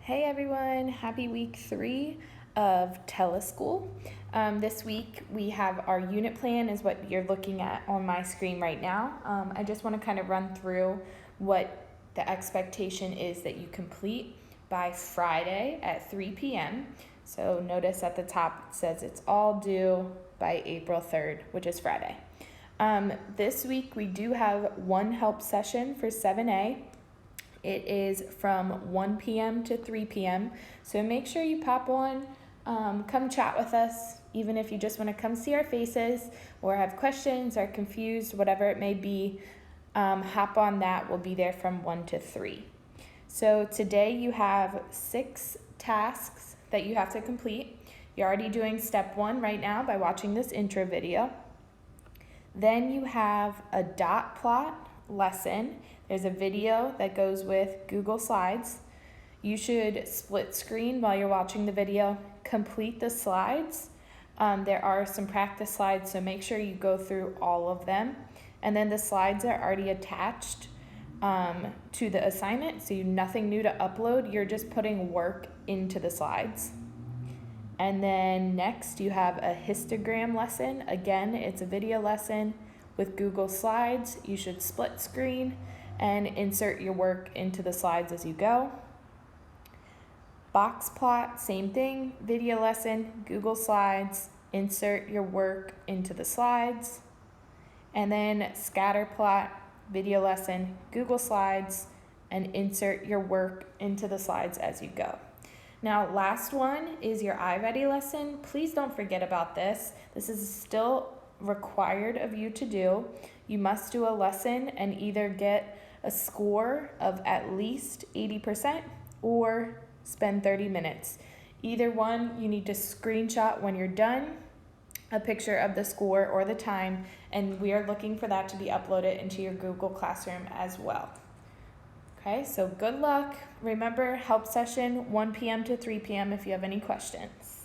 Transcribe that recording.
Hey everyone, happy week 3 of teleschool. This week we have our unit plan is what you're looking at on my screen right now. I just want to kind of run through what the expectation is that you complete by Friday at 3 p.m. So notice at the top it says it's all due by April 3rd, which is Friday. This week we do have one help session for 7A. It is from 1 p.m. to 3 p.m. So make sure you pop on, come chat with us, even if you just want to come see our faces or have questions or confused, whatever it may be, hop on that. We'll be there from 1 to 3. So today you have 6 tasks that you have to complete. You're already doing step 1 right now by watching this intro video. Then you have a dot plot lesson. There's a video that goes with Google Slides. You should split screen while you're watching the video, complete the slides. There are some practice slides, so make sure you go through all of them. And then the slides are already attached to the assignment, so nothing new to upload. You're just putting work into the slides. And then next you have a histogram lesson. Again, it's a video lesson with Google Slides. You should split screen and insert your work into the slides as you go. Box plot, same thing, video lesson, Google Slides, insert your work into the slides. And then scatter plot, video lesson, Google Slides, and insert your work into the slides as you go. Now, last one is your iReady lesson. Please don't forget about this. This is still required of you to do. You must do a lesson and either get a score of at least 80% or spend 30 minutes. Either one, you need to screenshot when you're done, a picture of the score or the time, and we are looking for that to be uploaded into your Google Classroom as well. Okay, so good luck. Remember, help session 1 p.m. to 3 p.m. if you have any questions.